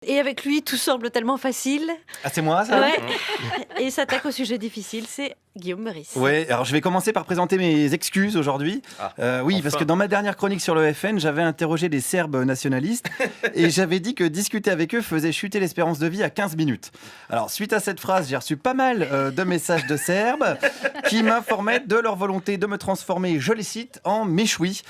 Et avec lui, tout semble tellement facile. Ah, c'est moi, ça? Ouais. Et s'attaque au sujet difficile, c'est Guillaume Meurice. Ouais, alors je vais commencer par présenter mes excuses aujourd'hui. Oui, parce que dans ma dernière chronique sur le FN, j'avais interrogé des Serbes nationalistes et j'avais dit que discuter avec eux faisait chuter l'espérance de vie à 15 minutes. Alors, suite à cette phrase, j'ai reçu pas mal de messages de Serbes qui m'informaient de leur volonté de me transformer, je les cite, en méchoui.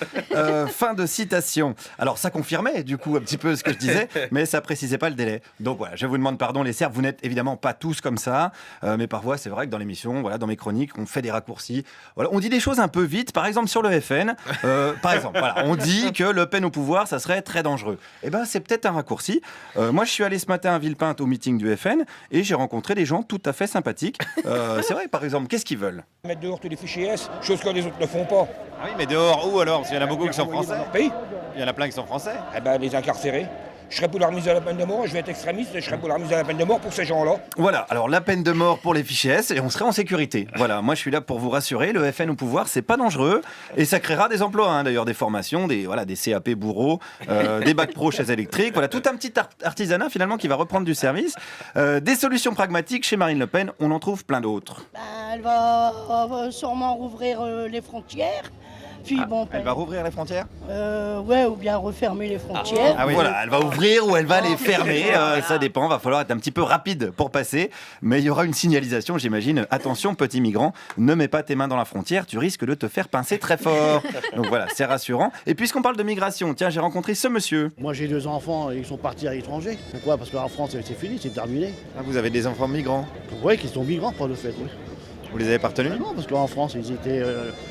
Fin de citation. Alors, ça confirmait du coup un petit peu ce que je disais, mais ça précisait pas le délai. Donc voilà, je vous demande pardon les Serbes, vous n'êtes évidemment pas tous comme ça, mais parfois c'est vrai que dans l'émission, voilà, dans mes chroniques, on fait des raccourcis. Voilà, on dit des choses un peu vite, par exemple sur le FN. Par exemple, voilà, on dit que Le Pen au pouvoir, ça serait très dangereux. Eh ben, c'est peut-être un raccourci. Moi, je suis allé ce matin à Villepinte au meeting du FN et j'ai rencontré des gens tout à fait sympathiques. C'est vrai, par exemple, qu'est-ce qu'ils veulent? Mettre dehors tous les fichiers S, chose que les autres ne font pas. Ah oui, mais dehors où alors? Parce qu'il y en a beaucoup qui sont Envoyer français. dans leur pays. Il y en a plein qui sont français. Eh ben, les incarcérer. Je serais pour la remise à la peine de mort, je vais être extrémiste, je serais pour la remise à la peine de mort pour ces gens-là. Voilà, alors la peine de mort pour les fichiers S et on serait en sécurité. Voilà, moi je suis là pour vous rassurer, le FN au pouvoir, c'est pas dangereux et ça créera des emplois, hein, d'ailleurs des formations, des CAP bourreaux, des bacs pro chaises électriques, voilà, tout un petit artisanat finalement qui va reprendre du service. Des solutions pragmatiques chez Marine Le Pen, on en trouve plein d'autres. Elle va sûrement rouvrir les frontières. Puis Elle va rouvrir les frontières? Ouais, ou bien refermer les frontières. Ah oui, voilà, elle va ouvrir ou elle va les fermer, ça dépend, va falloir être un petit peu rapide pour passer, mais il y aura une signalisation, j'imagine. Attention, petit migrant, ne mets pas tes mains dans la frontière, tu risques de te faire pincer très fort. Donc voilà, c'est rassurant. Et puisqu'on parle de migration, tiens, j'ai rencontré ce monsieur. Moi j'ai 2 enfants, ils sont partis à l'étranger. Pourquoi? Parce qu'en France c'est fini, c'est terminé. Ah, vous avez des enfants migrants? Oui, qu'ils sont migrants pour le fait, oui. Vous les avez pas retenus? Non, parce qu'en France ils étaient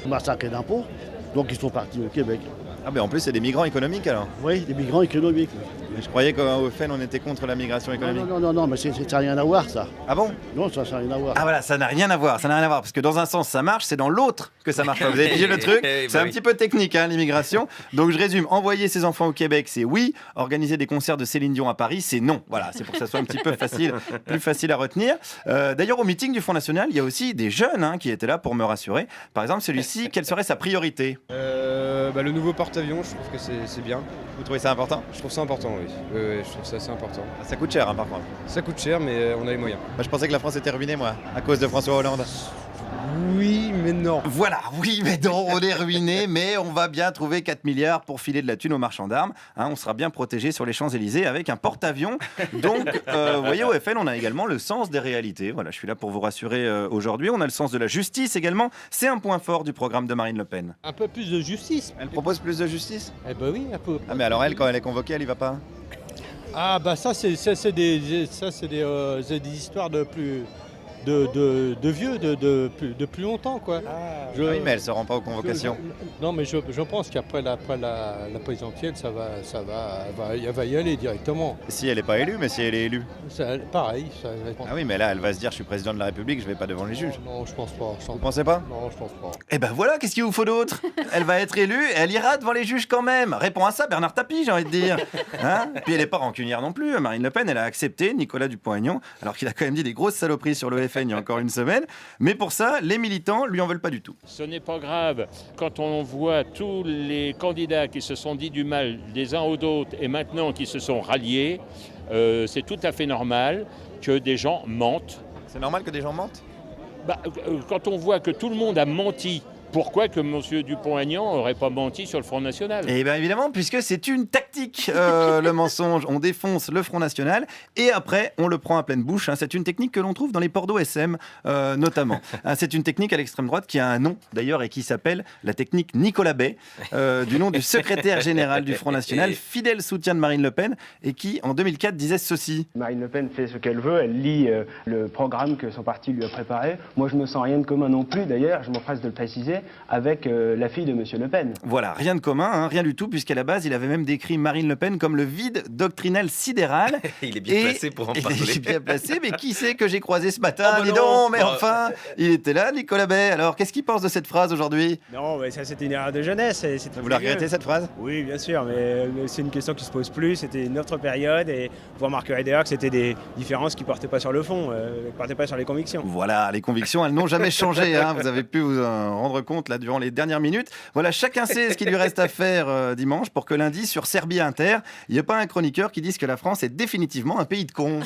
massacrés d'impôts, donc ils sont partis au Québec. Ah ben en plus c'est des migrants économiques alors? Oui, des migrants économiques. Je croyais qu'au FN on était contre la migration économique. Non, mais ça n'a rien à voir ça. Ah bon? Non, ça n'a rien à voir. Ah voilà, ça n'a rien à voir, parce que dans un sens ça marche, c'est dans l'autre que ça marche pas. Vous avez pigé le truc? C'est un petit peu technique, hein, l'immigration. Donc je résume, envoyer ses enfants au Québec, c'est oui. Organiser des concerts de Céline Dion à Paris, c'est non. Voilà, c'est pour que ça soit un petit peu facile, plus facile à retenir. D'ailleurs, au meeting du Front National, il y a aussi des jeunes qui étaient là pour me rassurer. Par exemple, celui-ci, quelle serait sa priorité? Le nouveau porte-avions, je trouve que c'est bien. Vous trouvez ça important? Je trouve ça important, oui. Je trouve ça assez important. Ça coûte cher, par contre. Ça coûte cher, mais on a les moyens. Je pensais que la France était ruinée, moi, à cause de François Hollande. Oui, mais non. Voilà, oui, mais non, on est ruiné, mais on va bien trouver 4 milliards pour filer de la thune aux marchands d'armes. On sera bien protégé sur les Champs-Élysées avec un porte-avions. Donc, vous voyez, au FN, on a également le sens des réalités. Voilà, je suis là pour vous rassurer aujourd'hui. On a le sens de la justice également. C'est un point fort du programme de Marine Le Pen. Un peu plus de justice. Elle propose plus de justice? Eh ben oui, un peu. Ah, mais alors elle, quand elle est convoquée, elle y va pas? Ah bah ça c'est des histoires de plus de vieux, de plus longtemps quoi. Oui, mais elle se rend pas aux convocations. Non mais je pense qu'après la présidentielle elle va y aller directement. Si elle n'est pas élue, mais si elle est élue. Pareil. Ah oui, mais là, elle va se dire, je suis président de la République, je vais pas devant les juges. Non, je pense pas. Vous pensez pas? Non, je pense pas. Eh ben voilà, qu'est-ce qu'il vous faut d'autre? Elle va être élue et elle ira devant les juges quand même. Réponds à ça, Bernard Tapie, j'ai envie de dire. Puis elle est pas rancunière non plus. Marine Le Pen, elle a accepté Nicolas Dupont-Aignan, alors qu'il a quand même dit des grosses saloperies sur le FN il y a encore une semaine. Mais pour ça, les militants lui en veulent pas du tout. Ce n'est pas grave quand on voit tous les candidats qui se sont dit du mal des uns aux autres et maintenant qui se sont ralliés. C'est tout à fait normal que des gens mentent. C'est normal que des gens mentent? Quand on voit que tout le monde a menti, pourquoi que M. Dupont-Aignan n'aurait pas menti sur le Front National? Eh bien évidemment, puisque c'est une tactique, le mensonge. On défonce le Front National et après, on le prend à pleine bouche. C'est une technique que l'on trouve dans les ports d'OSM, notamment. C'est une technique à l'extrême droite qui a un nom, d'ailleurs, et qui s'appelle la technique Nicolas Bay, du nom du secrétaire général du Front National, fidèle soutien de Marine Le Pen, et qui, en 2004, disait ceci. Marine Le Pen fait ce qu'elle veut, elle lit le programme que son parti lui a préparé. Moi, je me sens rien de commun non plus, d'ailleurs, je m'empresse de le préciser, avec la fille de M. Le Pen. Voilà, rien de commun, rien du tout, puisqu'à la base, il avait même décrit Marine Le Pen comme le vide doctrinal sidéral. Il est bien placé pour en parler. Il est bien placé, mais qui c'est que j'ai croisé ce matin? Dis donc, mais enfin, il était là, Nicolas Bay. Alors, qu'est-ce qu'il pense de cette phrase aujourd'hui? Non, mais ça c'était une erreur de jeunesse. Vous la regrettez cette phrase? Oui, bien sûr, mais c'est une question qui se pose plus. C'était une autre période et vous remarquerez d'ailleurs que c'était des différences qui ne portaient pas sur le fond, qui ne portaient pas sur les convictions. Voilà, les convictions, elles n'ont jamais changé. Vous avez pu vous en rendre compte. compte là durant les dernières minutes. Voilà, chacun sait ce qu'il lui reste à faire dimanche pour que lundi, sur Serbie Inter, il n'y ait pas un chroniqueur qui dise que la France est définitivement un pays de cons.